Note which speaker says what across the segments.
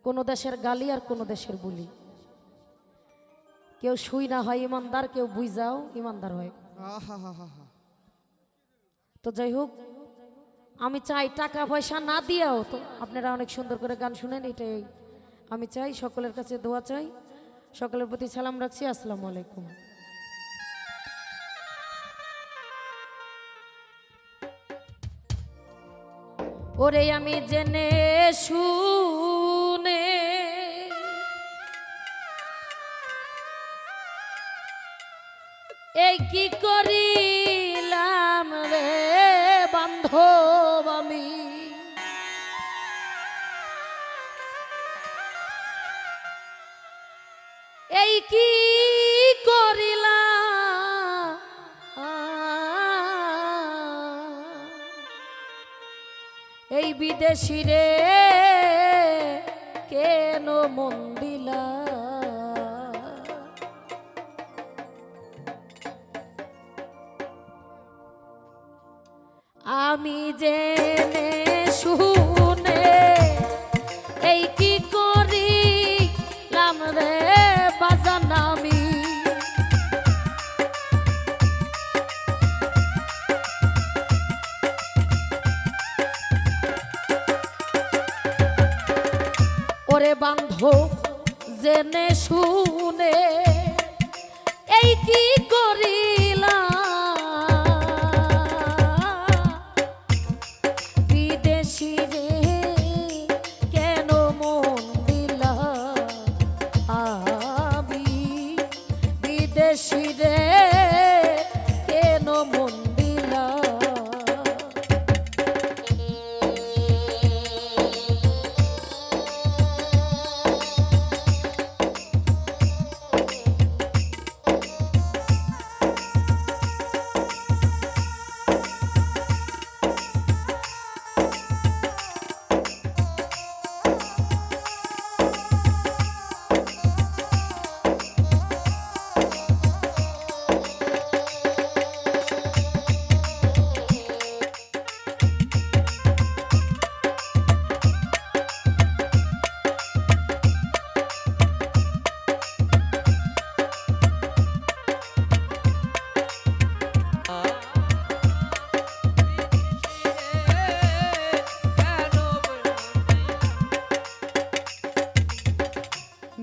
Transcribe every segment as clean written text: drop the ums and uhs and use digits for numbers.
Speaker 1: কোনো দেশের গালি আর কোনো দেশের বুলি। কেউ শুই না হয় ইমানদার, কেউ বুঝাও ইমানদার হয়। তো যাই হোক, আমি চাই টাকা পয়সা না দিয়েও তো আপনারা অনেক সুন্দর করে গান শুনেন, এটাই আমি চাই। সকলের কাছে দোয়া চাই, সকলের প্রতি সালাম রাখছি। আসসালামু আলাইকুম। ওরে আমি জেনে শুনে এই কি করিলাম রে বান্ধব, আমি এই কি করিলাম, এই বিদেশি রে কেন মন দিলা। আমি জেনে শুনে এই কি করিলাম রে বাজান, আমি ওরে বান্ধব জেনে শুনে এই কি করিলাম, বিদেশি রে কেন মন দিলা। আমি বিদেশি রে কেন মন দিলা।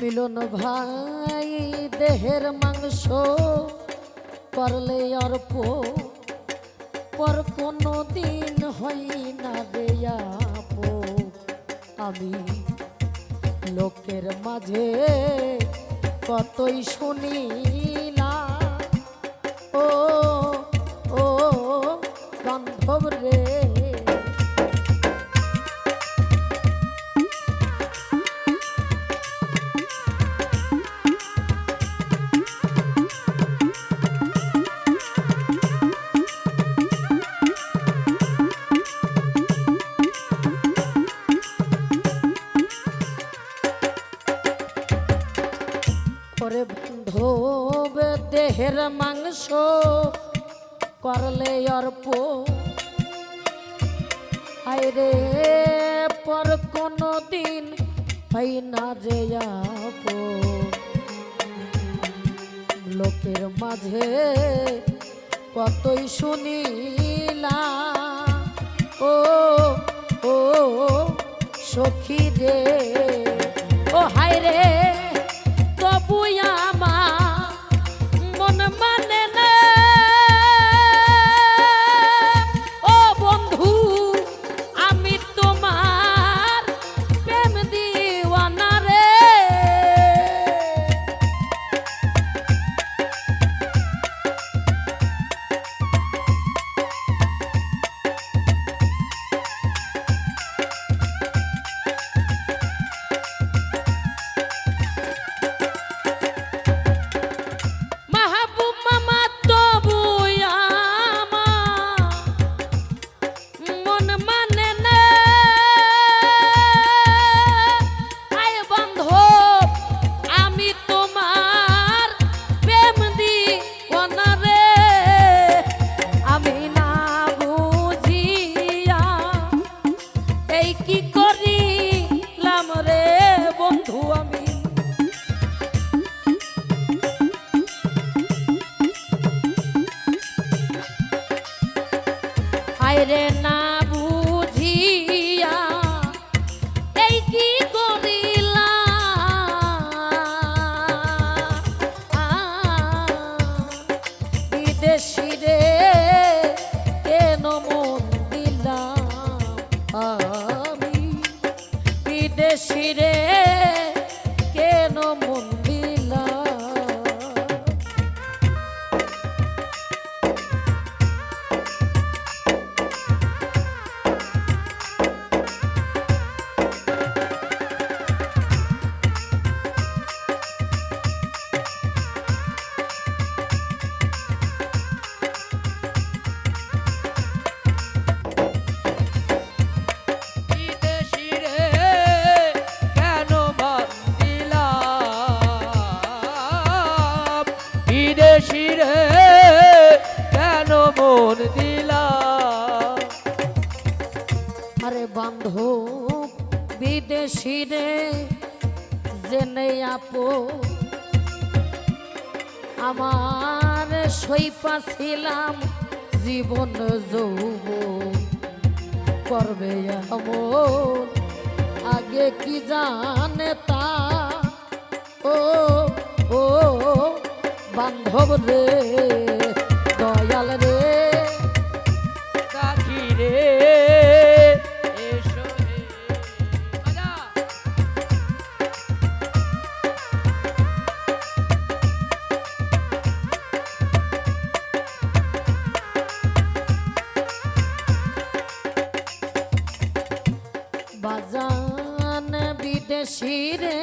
Speaker 1: মিলন ভাই দেহের মাংস করলে অর্প, পর কোনো দিন হয় না দেয়াপ। আমি লোকের মাঝে কতই শুনিলাম, ও ও বান্ধব রে। ওরে বান্ধব দেহের মাংস করলে অর্প, আইরে পর কোনো দিন হয় না যে আপ। লোকের মাঝে কতই শুনিলাম, ও ও সখী রে, ও হায় রে, তবু আমার মন মানে না। ও বন্ধু আমি তোমার প্রেম দিওয়ানা রে। বিদেশি রে কেন মন দিলা
Speaker 2: বিদেশি রে কেন মন দিলা
Speaker 1: আরে বান্ধব বিদেশি রে জেনে আপো আমার সইপা ছিলাম জীবন যৌবন করবে এমন আগে কি জানে তা ও ও বান্ধব রে দয়াল রে
Speaker 2: সাথী রে এসো রে বাজা
Speaker 1: বাজান বিদেশি রে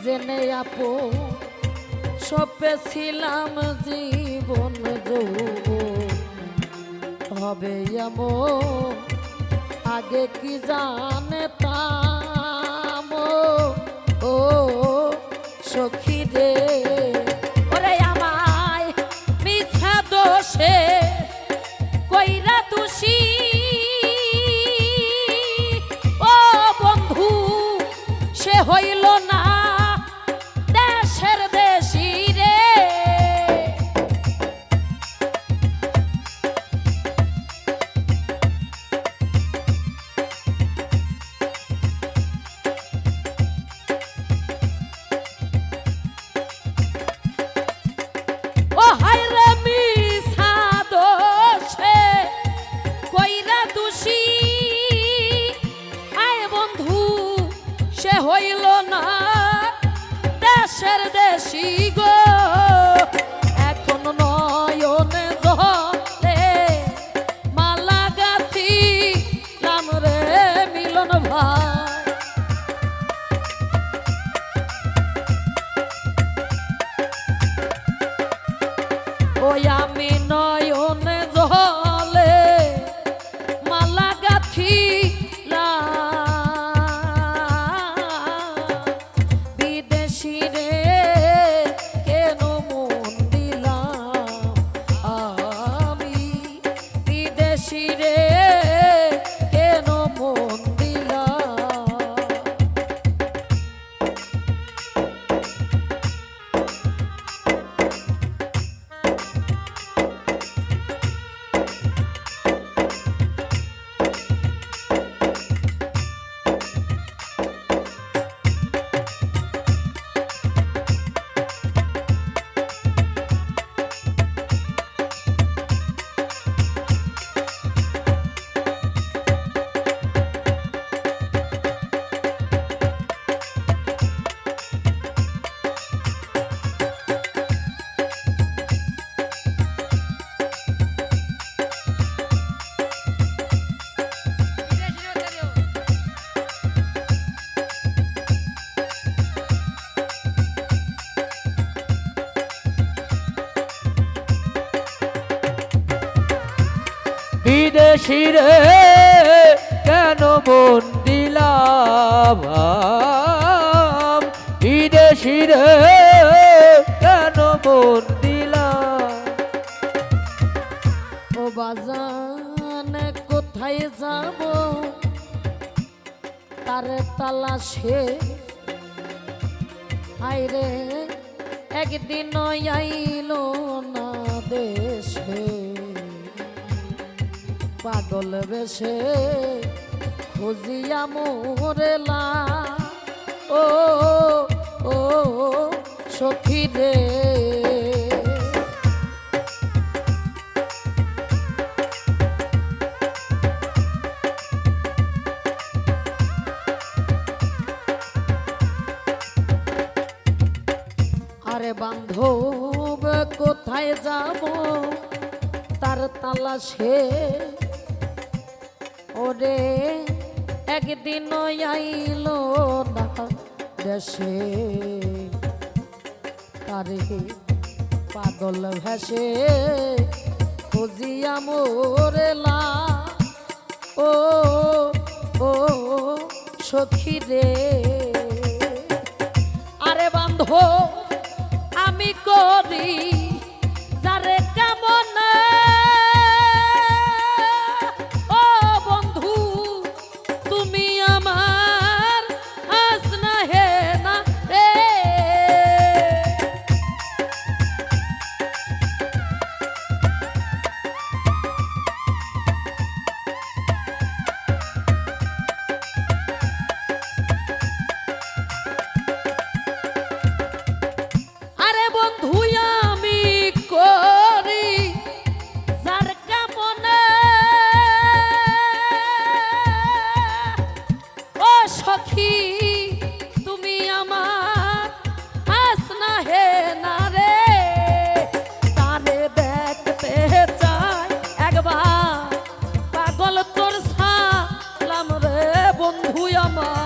Speaker 1: জেনে আপো সপে ছিলাম জীবন যৌবন হবে এমন আগে কি জানে তাম ও সখী রে ওরে আমায় মিথ্যা দোষে কইরা দোষী ও বন্ধু সে হইল না দেশের দেশি রে ও হায় রে মিছা দোষে কইরা দোষী আয় বন্ধু সে হইল না দেশের দেশি গো এখন নয়নে জলে মালা গাথি নাম রে মিলন ভাই ওই আমি নয়নে জলে মালা গাথি বিদেশি রে কেন মন দিলাম আমি বিদেশি রে কেন মন দিলাম
Speaker 2: বিদেশি রে কেন মন দিলাম বিদেশি রে কেন মন দিলাম
Speaker 1: ও বাজান কোথায় যাব তার তালাশে আইরে একদিন আইলো না দেশে পাগল বেশে খুঁজিয়া মোরেলা ও ও সখী রে বান্ধব কোথায় যাব তার তালাশে ওরে একদিন আইলো না দেশে তারে পাগল ভেসে খুঁজিয়া মোরেলা ও ও সখী রে আরে বান্ধব আমি করি যারে কেমন ও বন্ধু তুমি আমার হাসনা হে না রে আরে বন্ধু আমি করি যার কেমন ও সখী তুমি আমার হাসনা হে না রে তারে দেখতে চাই একবার পাগল তোর সালাম রে বন্ধু আমার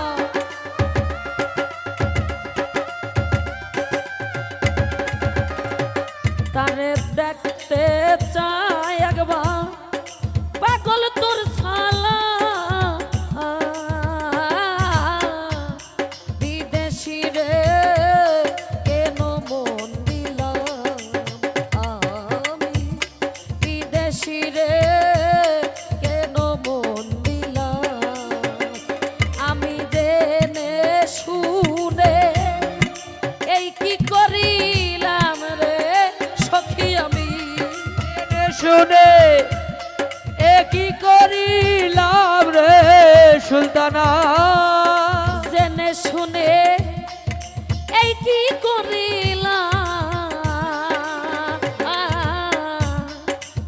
Speaker 1: তারে দেখতে চাই একবার পাগল তোর সালা বিদেশি রে কেন মন দিলাম আমি বিদেশি রে কেন মন দিলাম আমি জেনে শুনে এই কি করিলাম রে সখী আমি
Speaker 2: শুনে এ কি করিলাম রে সুলতানা
Speaker 1: জেনে শুনে এই কি করিলাম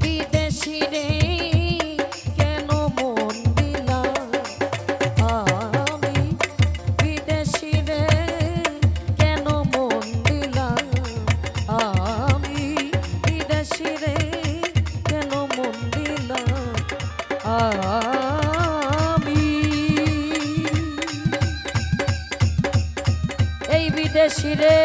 Speaker 1: বিদেশি রে কেন মন দিলাম আমি বিদেশি রে কেন মন দিলাম আমি বিদেশি রে কেন মন দিলাম আমি এই বিদেশি রে